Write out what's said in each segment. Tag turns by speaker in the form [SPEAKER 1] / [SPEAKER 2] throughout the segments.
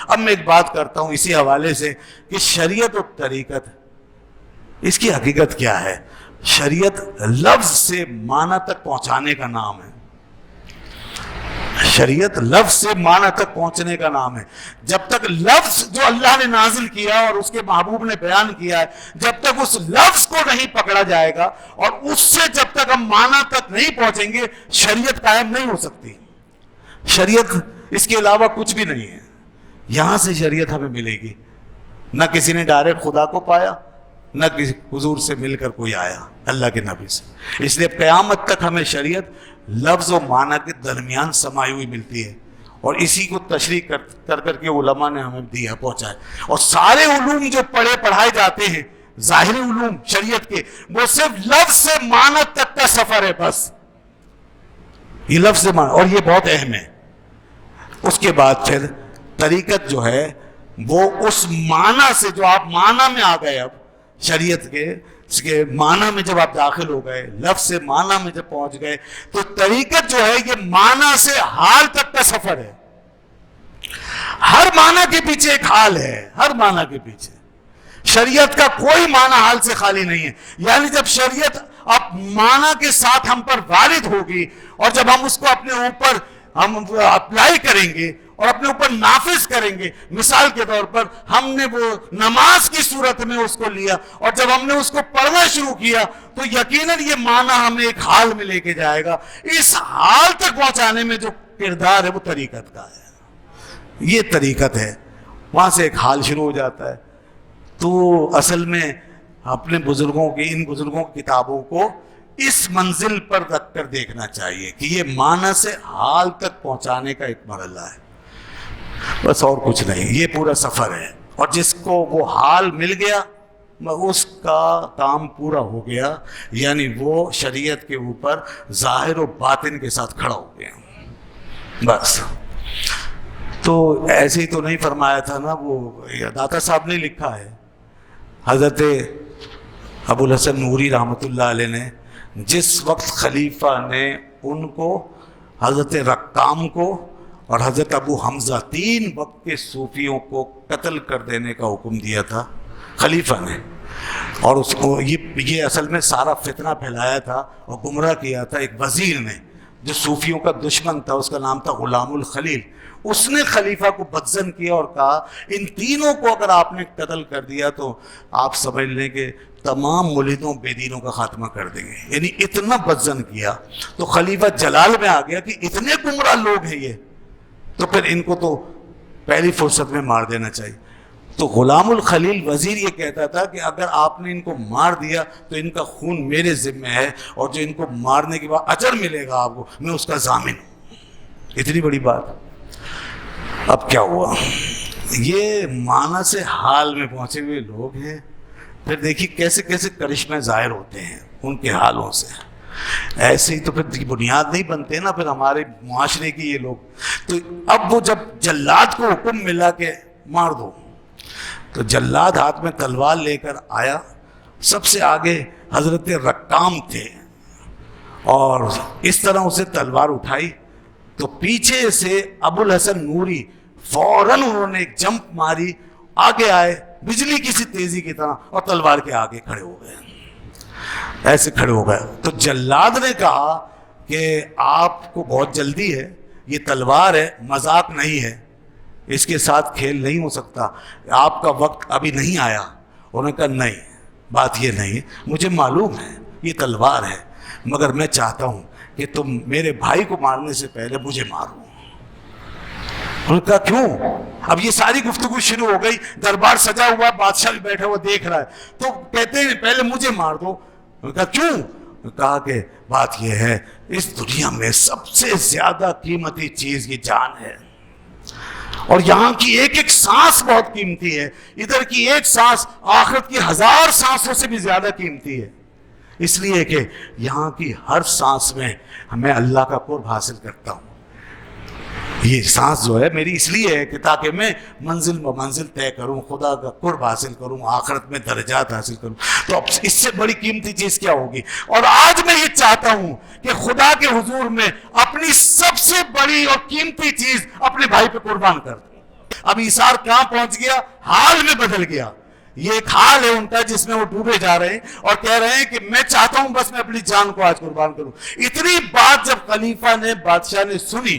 [SPEAKER 1] اب میں ایک بات کرتا ہوں اسی حوالے سے کہ شریعت اور طریقت، اس کی حقیقت کیا ہے؟ شریعت لفظ سے معنی تک پہنچانے کا نام ہے. شریعت لفظ سے معنی تک پہنچنے کا نام ہے. جب تک لفظ جو اللہ نے نازل کیا اور اس کے محبوب نے بیان کیا ہے، جب تک اس لفظ کو نہیں پکڑا جائے گا اور اس سے جب تک ہم معنی تک نہیں پہنچیں گے، شریعت قائم نہیں ہو سکتی. شریعت اس کے علاوہ کچھ بھی نہیں ہے. یہاں سے شریعت ہمیں ملے گی. نہ کسی نے ڈائریکٹ خدا کو پایا، نہ کسی حضور سے مل کر کوئی آیا اللہ کے نبی سے. اس لیے قیامت تک ہمیں شریعت لفظ و معنی کے درمیان سمائی ہوئی ملتی ہے، اور اسی کو تشریح کر کر کے علماء نے ہمیں دیا پہنچا ہے. اور سارے علوم جو پڑھائے جاتے ہیں ظاہری علوم شریعت کے، وہ صرف لفظ سے معنی تک کا سفر ہے. بس یہ لفظ سے معنی، اور یہ بہت اہم ہے. اس کے بعد پھر طریقت جو ہے وہ اس معنی سے، جو آپ معنی میں آ گئے، اب شریعت کے اس کے معنی میں جب آپ داخل ہو گئے، لفظ سے معنی میں جب پہنچ گئے، تو طریقت جو ہے یہ معنی سے حال تک کا سفر ہے. ہر معنی کے پیچھے ایک حال ہے، ہر معنی کے پیچھے. شریعت کا کوئی معنی حال سے خالی نہیں ہے. یعنی جب شریعت اب معنی کے ساتھ ہم پر وارد ہوگی، اور جب ہم اس کو اپنے اوپر ہم اپلائی کریں گے اور اپنے اوپر نافذ کریں گے، مثال کے طور پر ہم نے وہ نماز کی صورت میں اس کو لیا، اور جب ہم نے اس کو پڑھنا شروع کیا تو یقیناً یہ معنی ہمیں ایک حال میں لے کے جائے گا. اس حال تک پہنچانے میں جو کردار ہے وہ طریقت کا ہے. یہ طریقت ہے. وہاں سے ایک حال شروع ہو جاتا ہے. تو اصل میں اپنے بزرگوں کی، ان بزرگوں کی کتابوں کو اس منزل پر رکھ کر دیکھنا چاہیے کہ یہ معنی سے حال تک پہنچانے کا ایک مرحلہ ہے، بس اور کچھ نہیں. یہ پورا سفر ہے، اور جس کو وہ حال مل گیا اس کا کام پورا ہو گیا. یعنی وہ شریعت کے اوپر ظاہر و باطن کے ساتھ کھڑا ہو گیا. بس تو ایسے ہی تو نہیں فرمایا تھا نا، وہ داتا صاحب نے لکھا ہے، حضرت ابو الحسن نوری رحمۃ اللہ علیہ نے جس وقت خلیفہ نے ان کو، حضرت رقام کو اور حضرت ابو حمزہ، 3 وقت کے صوفیوں کو قتل کر دینے کا حکم دیا تھا خلیفہ نے، اور اس کو یہ اصل میں سارا فتنہ پھیلایا تھا اور گمراہ کیا تھا ایک وزیر نے جو صوفیوں کا دشمن تھا، اس کا نام تھا غلام الخلیل. اس نے خلیفہ کو بدظن کیا اور کہا ان تینوں کو اگر آپ نے قتل کر دیا تو آپ سمجھ لیں کہ تمام ملحدوں بے دینوں کا خاتمہ کر دیں گے. یعنی اتنا بدظن کیا. تو خلیفہ جلال میں آ گیا کہ اتنے گمراہ لوگ ہیں یہ، تو پھر ان کو تو پہلی فرصت میں مار دینا چاہیے. تو غلام الخلیل وزیر یہ کہتا تھا کہ اگر آپ نے ان کو مار دیا تو ان کا خون میرے ذمہ ہے، اور جو ان کو مارنے کے بعد اجر ملے گا آپ کو، میں اس کا ضامن ہوں. اتنی بڑی بات. اب کیا ہوا؟ یہ معنی سے حال میں پہنچے ہوئے لوگ ہیں. پھر دیکھیے کیسے کیسے کرشمے ظاہر ہوتے ہیں ان کے حالوں سے. ایسے ہی تو پھر بنیاد نہیں بنتے نا پھر ہمارے معاشرے کی یہ لوگ. تو اب وہ جب جلاد کو حکم ملا کہ مار دو، تو جلاد ہاتھ میں تلوار لے کر آیا. سب سے آگے حضرت رقام تھے، اور اس طرح اسے تلوار اٹھائی تو پیچھے سے ابو الحسن نوری فوراً انہوں نے ایک جمپ ماری، آگے آئے بجلی کی سی تیزی کی طرح، اور تلوار کے آگے کھڑے ہو گئے. ایسے کھڑے ہو گئے. تو جلاد نے کہا کہ آپ کو بہت جلدی ہے، یہ تلوار ہے، مذاق نہیں ہے، اس کے ساتھ کھیل نہیں ہو سکتا، آپ کا وقت ابھی نہیں آیا. انہوں نے کہا نہیں، بات یہ نہیں، مجھے معلوم ہے یہ تلوار ہے، مگر میں چاہتا ہوں کہ تم میرے بھائی کو مارنے سے پہلے مجھے مارو. انہوں نے کہا کیوں؟ اب یہ ساری گفتگو شروع ہو گئی، دربار سجا ہوا، بادشاہ بھی بیٹھا ہوا دیکھ رہا ہے. تو کہتے ہیں پہلے مجھے مار دو. انہوں نے کہا کیوں؟ کہا کہ بات یہ ہے، اس دنیا میں سب سے زیادہ قیمتی چیز یہ جان ہے، اور یہاں کی ایک ایک سانس بہت قیمتی ہے. ادھر کی ایک سانس آخرت کی 1000 سانسوں سے بھی زیادہ قیمتی ہے. اس لیے کہ یہاں کی ہر سانس میں میں اللہ کا قرب حاصل کرتا ہوں. یہ سانس جو ہے میری اس لیے ہے کہ تاکہ میں منزل بمنزل طے کروں، خدا کا قرب حاصل کروں، آخرت میں درجات حاصل کروں. تو اب اس سے بڑی قیمتی چیز کیا ہوگی؟ اور آج میں یہ چاہتا ہوں کہ خدا کے حضور میں اپنی سب سے بڑی اور قیمتی چیز اپنے بھائی پہ قربان کر دوں. اب ایثار کہاں پہنچ گیا؟ حال میں بدل گیا. یہ ایک حال ہے ان کا جس میں وہ ڈوبے جا رہے ہیں اور کہہ رہے ہیں کہ میں چاہتا ہوں بس میں اپنی جان کو آج قربان کروں. اتنی بات جب خلیفہ نے بادشاہ نے سنی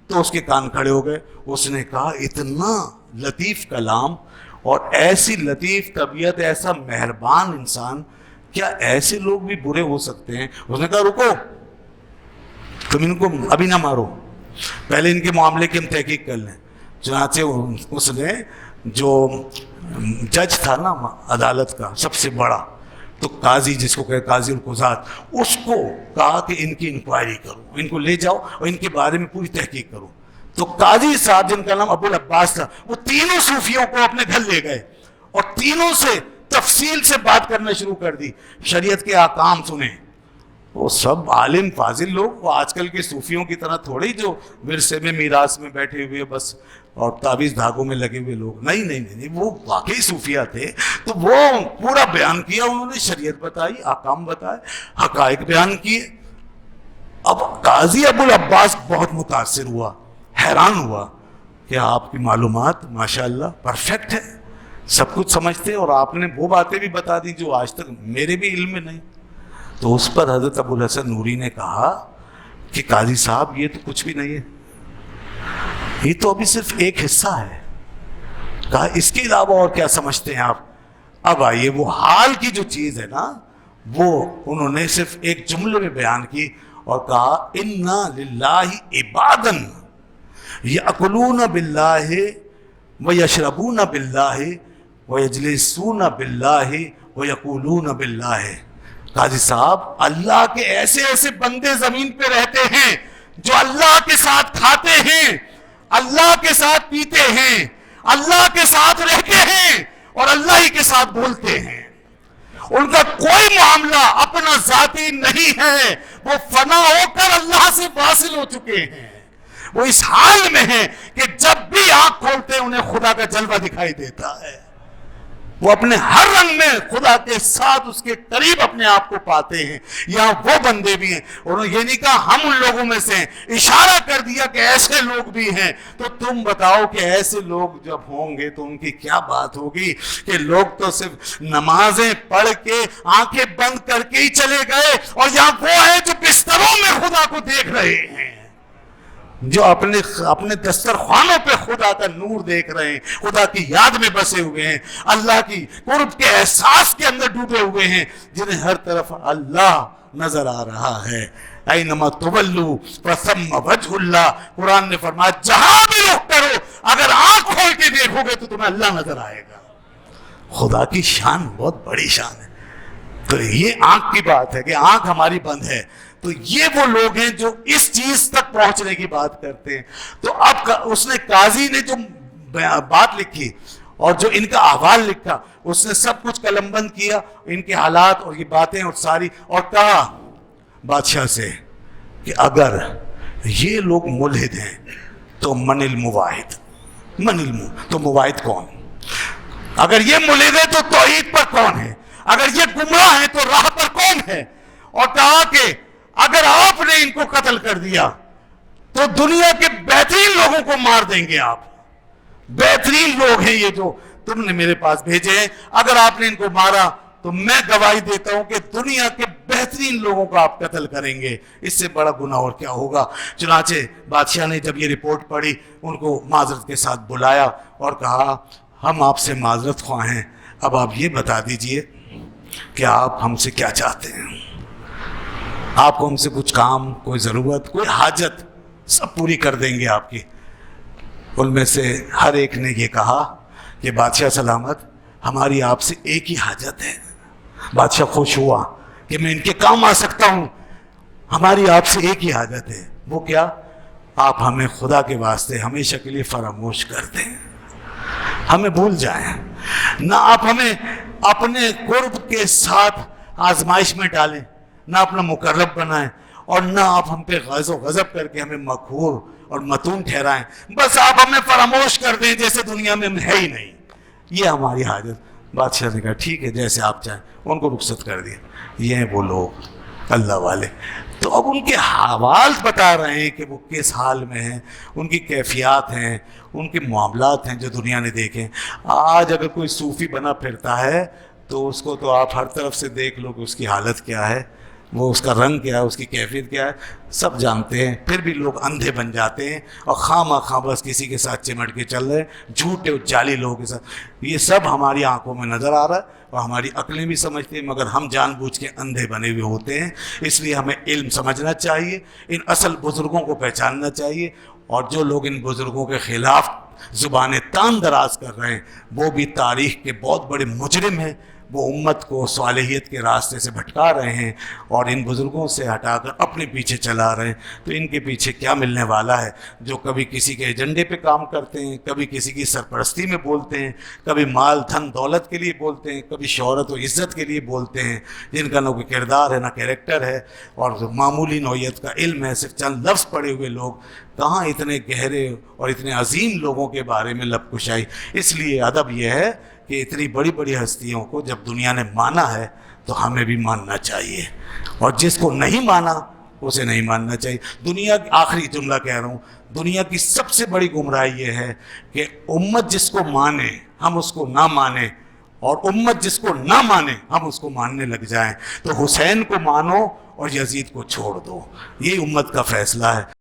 [SPEAKER 1] تو اس کے کان کھڑے ہو گئے. اس نے کہا اتنا لطیف کلام اور ایسی لطیف طبیعت، ایسا مہربان انسان، کیا ایسے لوگ بھی برے ہو سکتے ہیں؟ اس نے کہا رکو، تم ان کو ابھی نہ مارو، پہلے ان کے معاملے کی ہم تحقیق کر لیں. چنانچہ اس نے جو جج تھا نا عدالت کا سب سے بڑا، تو قاضی جس کو کہ قاضی القضات، اس کو کہا کہ ان کی انکوائری کرو، ان کو لے جاؤ اور ان کے بارے میں پوری تحقیق کرو. تو قاضی صاحب جن کا نام ابو العباس تھا، وہ تینوں صوفیوں کو اپنے گھر لے گئے اور تینوں سے تفصیل سے بات کرنا شروع کر دی. شریعت کے احکام سنیں. وہ سب عالم فاضل لوگ، وہ آج کل کے صوفیوں کی طرح تھوڑی جو ورثے میں میراث میں بیٹھے ہوئے بس اور تعویذ دھاگوں میں لگے ہوئے لوگ. نہیں نہیں نہیں، وہ واقعی صوفیہ تھے. تو وہ پورا بیان کیا انہوں نے، شریعت بتائی، احکام بتائے، حقائق بیان کیے. اب قاضی ابو العباس بہت متاثر ہوا، حیران ہوا کہ آپ کی معلومات ماشاءاللہ پرفیکٹ ہے، سب کچھ سمجھتے، اور آپ نے وہ باتیں بھی بتا دی جو آج تک میرے بھی علم میں نہیں. تو اس پر حضرت ابو الحسن نوری نے کہا کہ قاضی صاحب یہ تو کچھ بھی نہیں ہے، یہ تو ابھی صرف ایک حصہ ہے. کہا اس کے علاوہ اور کیا سمجھتے ہیں آپ؟ اب آئیے وہ حال کی جو چیز ہے نا، وہ انہوں نے صرف ایک جملے میں بیان کی اور کہا اِنَّا لِلَّهِ عِبَادًا يَأْكُلُونَ بِاللَّهِ وَيَشْرَبُونَ بِاللَّهِ وَيَجْلِسُونَ بِاللَّهِ وَيَقُولُونَ بِاللَّهِ. قاضی صاحب، اللہ کے ایسے ایسے بندے زمین پہ رہتے ہیں جو اللہ کے ساتھ کھاتے ہیں، اللہ کے ساتھ پیتے ہیں، اللہ کے ساتھ رہتے ہیں اور اللہ ہی کے ساتھ بولتے ہیں. ان کا کوئی معاملہ اپنا ذاتی نہیں ہے، وہ فنا ہو کر اللہ سے واصل ہو چکے ہیں. وہ اس حال میں ہیں کہ جب بھی آنکھ کھولتے ہیں انہیں خدا کا جلوہ دکھائی دیتا ہے. وہ اپنے ہر رنگ میں خدا کے ساتھ اس کے قریب اپنے آپ کو پاتے ہیں. یہاں وہ بندے بھی ہیں. انہوں نے یہ نہیں کہا ہم ان لوگوں میں سے ہیں، اشارہ کر دیا کہ ایسے لوگ بھی ہیں. تو تم بتاؤ کہ ایسے لوگ جب ہوں گے تو ان کی کیا بات ہوگی کہ لوگ تو صرف نمازیں پڑھ کے آنکھیں بند کر کے ہی چلے گئے، اور یہاں وہ ہیں جو بستروں میں خدا کو دیکھ رہے ہیں، جو اپنے دسترخوانوں پہ خدا کا نور دیکھ رہے ہیں، خدا کی یاد میں بسے ہوئے ہیں، اللہ کی قرب کے احساس کے اندر ڈوبے ہوئے ہیں، جنہیں ہر طرف اللہ نظر آ رہا ہے. اینما تولوا فثم وجہ اللہ. قرآن نے فرمایا جہاں بھی رخ کرو، اگر آنکھ کھول کے دیکھو گے تو تمہیں اللہ نظر آئے گا. خدا کی شان بہت بڑی شان ہے. تو یہ آنکھ کی بات ہے کہ آنکھ ہماری بند ہے. تو یہ وہ لوگ ہیں جو اس چیز تک پہنچنے کی بات کرتے ہیں. تو اب اس نے قاضی نے جو بات لکھی اور جو ان کا احوال لکھا، اس نے سب کچھ قلم بند کیا، ان کے حالات اور یہ باتیں اور ساری، اور کہا بادشاہ سے کہ اگر یہ لوگ ملحد ہیں تو من المواحد، تو مواحد کون؟ اگر یہ ملحد ہے تو توحید پر کون ہے؟ اگر یہ گمراہ ہیں تو راہ پر کون ہے؟ اور کہا کہ اگر آپ نے ان کو قتل کر دیا تو دنیا کے بہترین لوگوں کو مار دیں گے آپ. بہترین لوگ ہیں یہ جو تم نے میرے پاس بھیجے ہیں. اگر آپ نے ان کو مارا تو میں گواہی دیتا ہوں کہ دنیا کے بہترین لوگوں کو آپ قتل کریں گے. اس سے بڑا گناہ اور کیا ہوگا؟ چنانچہ بادشاہ نے جب یہ رپورٹ پڑھی، ان کو معذرت کے ساتھ بلایا اور کہا ہم آپ سے معذرت خواہ ہیں، اب آپ یہ بتا دیجئے کہ آپ ہم سے کیا چاہتے ہیں. آپ کو ہم سے کچھ کام، کوئی ضرورت، کوئی حاجت، سب پوری کر دیں گے آپ کی. ان میں سے ہر ایک نے یہ کہا کہ بادشاہ سلامت، ہماری آپ سے ایک ہی حاجت ہے. بادشاہ خوش ہوا کہ میں ان کے کام آ سکتا ہوں. ہماری آپ سے ایک ہی حاجت ہے. وہ کیا؟ آپ ہمیں خدا کے واسطے ہمیشہ کے لیے فراموش کر دیں، ہمیں بھول جائیں، نہ آپ ہمیں اپنے قرب کے ساتھ آزمائش میں ڈالیں، نہ اپنا مقرب بنائیں، اور نہ آپ ہم پہ غضب و غضب کر کے ہمیں مقہور اور متون ٹھہرائیں. بس آپ ہمیں فراموش کر دیں جیسے دنیا میں ہم ہے ہی نہیں. یہ ہماری حاجت. بادشاہ نے کہا ٹھیک ہے جیسے آپ چاہیں. ان کو رخصت کر دیا. یہ ہیں وہ لوگ اللہ والے. تو اب ان کے حوال بتا رہے ہیں کہ وہ کس حال میں ہیں، ان کی کیفیات ہیں، ان کے معاملات ہیں جو دنیا نے دیکھے. آج اگر کوئی صوفی بنا پھرتا ہے تو اس کو تو آپ ہر طرف سے دیکھ لو کہ اس کی حالت کیا ہے، وہ اس کا رنگ کیا ہے، اس کی کیفیت کیا ہے، سب جانتے ہیں. پھر بھی لوگ اندھے بن جاتے ہیں اور خواہ بس کسی کے ساتھ چمٹ کے چل رہے ہیں، جھوٹے اور جعلی لوگوں کے ساتھ. یہ سب ہماری آنکھوں میں نظر آ رہا ہے اور ہماری عقلیں بھی سمجھتے ہیں، مگر ہم جان بوجھ کے اندھے بنے ہوئے ہوتے ہیں. اس لیے ہمیں علم سمجھنا چاہیے، ان اصل بزرگوں کو پہچاننا چاہیے. اور جو لوگ ان بزرگوں کے خلاف زبانیں تان دراز کر رہے ہیں وہ بھی تاریخ کے بہت بڑے مجرم ہیں. وہ امت کو صالحیت کے راستے سے بھٹکا رہے ہیں اور ان بزرگوں سے ہٹا کر اپنے پیچھے چلا رہے ہیں. تو ان کے پیچھے کیا ملنے والا ہے؟ جو کبھی کسی کے ایجنڈے پہ کام کرتے ہیں، کبھی کسی کی سرپرستی میں بولتے ہیں، کبھی مال دھن دولت کے لیے بولتے ہیں، کبھی شہرت و عزت کے لیے بولتے ہیں، جن کا نہ کوئی کردار ہے نہ کیریکٹر ہے اور معمولی نوعیت کا علم ہے، صرف چند لفظ پڑے ہوئے لوگ. کہاں اتنے گہرے اور اتنے عظیم لوگوں کے بارے میں لب کشائی. اس لیے ادب یہ ہے کہ اتنی بڑی بڑی ہستیوں کو جب دنیا نے مانا ہے تو ہمیں بھی ماننا چاہیے، اور جس کو نہیں مانا اسے نہیں ماننا چاہیے. دنیا کی آخری جملہ کہہ رہا ہوں، دنیا کی سب سے بڑی گمراہی یہ ہے کہ امت جس کو مانے ہم اس کو نہ مانیں، اور امت جس کو نہ مانے ہم اس کو ماننے لگ جائیں. تو حسین کو مانو اور یزید کو چھوڑ دو، یہ امت کا فیصلہ ہے.